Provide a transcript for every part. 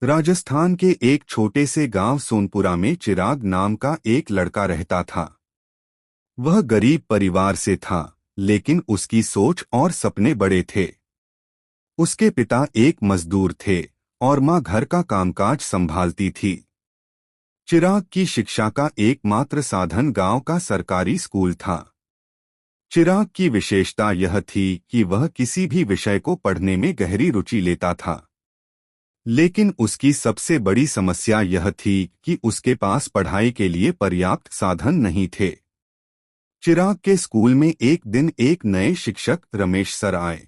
राजस्थान के एक छोटे से गांव सोनपुरा में चिराग नाम का एक लड़का रहता था। वह गरीब परिवार से था, लेकिन उसकी सोच और सपने बड़े थे। उसके पिता एक मजदूर थे और माँ घर का कामकाज संभालती थी। चिराग की शिक्षा का एकमात्र साधन गांव का सरकारी स्कूल था। चिराग की विशेषता यह थी कि वह किसी भी विषय को पढ़ने में गहरी रुचि लेता था, लेकिन उसकी सबसे बड़ी समस्या यह थी कि उसके पास पढ़ाई के लिए पर्याप्त साधन नहीं थे। चिराग के स्कूल में एक दिन एक नए शिक्षक रमेश सर आए।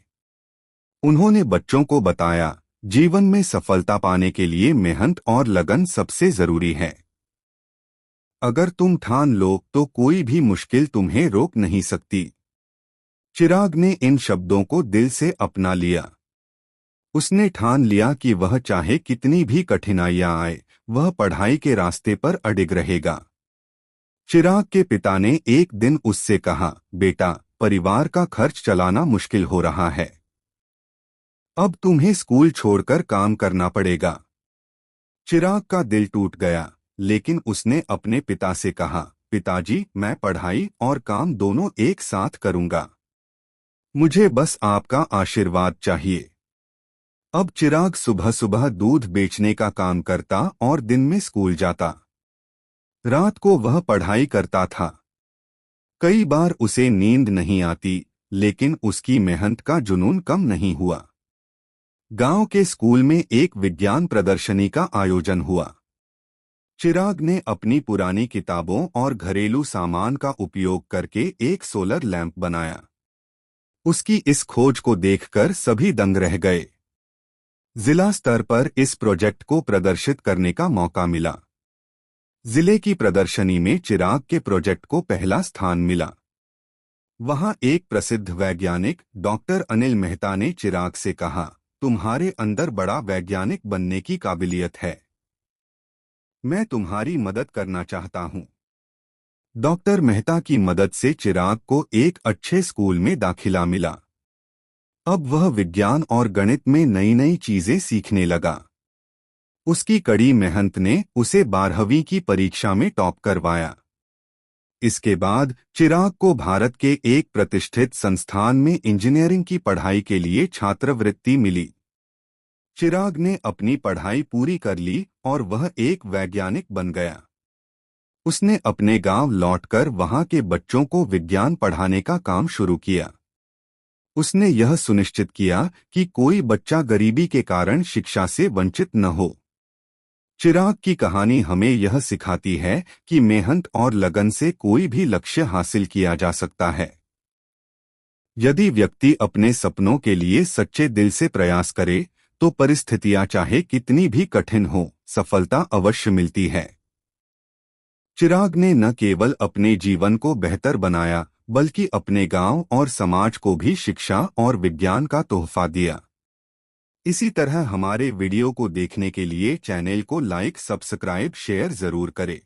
उन्होंने बच्चों को बताया, जीवन में सफलता पाने के लिए मेहनत और लगन सबसे जरूरी है। अगर तुम ठान लो तो कोई भी मुश्किल तुम्हें रोक नहीं सकती। चिराग ने इन शब्दों को दिल से अपना लिया। उसने ठान लिया कि वह चाहे कितनी भी कठिनाइयां आए, वह पढ़ाई के रास्ते पर अडिग रहेगा। चिराग के पिता ने एक दिन उससे कहा, बेटा, परिवार का खर्च चलाना मुश्किल हो रहा है। अब तुम्हें स्कूल छोड़कर काम करना पड़ेगा। चिराग का दिल टूट गया, लेकिन उसने अपने पिता से कहा, पिताजी, मैं पढ़ाई और काम दोनों एक साथ करूंगा। मुझे बस आपका आशीर्वाद चाहिए। अब चिराग सुबह सुबह दूध बेचने का काम करता और दिन में स्कूल जाता। रात को वह पढ़ाई करता था। कई बार उसे नींद नहीं आती, लेकिन उसकी मेहनत का जुनून कम नहीं हुआ। गांव के स्कूल में एक विज्ञान प्रदर्शनी का आयोजन हुआ। चिराग ने अपनी पुरानी किताबों और घरेलू सामान का उपयोग करके एक सोलर लैंप बनाया। उसकी इस खोज को देखकर सभी दंग रह गए। जिला स्तर पर इस प्रोजेक्ट को प्रदर्शित करने का मौका मिला। जिले की प्रदर्शनी में चिराग के प्रोजेक्ट को पहला स्थान मिला। वहां एक प्रसिद्ध वैज्ञानिक डॉक्टर अनिल मेहता ने चिराग से कहा, तुम्हारे अंदर बड़ा वैज्ञानिक बनने की काबिलियत है। मैं तुम्हारी मदद करना चाहता हूं। डॉक्टर मेहता की मदद से चिराग को एक अच्छे स्कूल में दाखिला मिला। अब वह विज्ञान और गणित में नई नई चीजें सीखने लगा। उसकी कड़ी मेहनत ने उसे 12वीं की परीक्षा में टॉप करवाया। इसके बाद चिराग को भारत के एक प्रतिष्ठित संस्थान में इंजीनियरिंग की पढ़ाई के लिए छात्रवृत्ति मिली। चिराग ने अपनी पढ़ाई पूरी कर ली और वह एक वैज्ञानिक बन गया। उसने अपने गांव लौटकर वहां के बच्चों को विज्ञान पढ़ाने का काम शुरू किया। उसने यह सुनिश्चित किया कि कोई बच्चा गरीबी के कारण शिक्षा से वंचित न हो। चिराग की कहानी हमें यह सिखाती है कि मेहनत और लगन से कोई भी लक्ष्य हासिल किया जा सकता है। यदि व्यक्ति अपने सपनों के लिए सच्चे दिल से प्रयास करे, तो परिस्थितियां चाहे कितनी भी कठिन हो, सफलता अवश्य मिलती है। चिराग ने न केवल अपने जीवन को बेहतर बनाया, बल्कि अपने गांव और समाज को भी शिक्षा और विज्ञान का तोहफा दिया। इसी तरह हमारे वीडियो को देखने के लिए चैनल को लाइक, सब्सक्राइब, शेयर जरूर करें।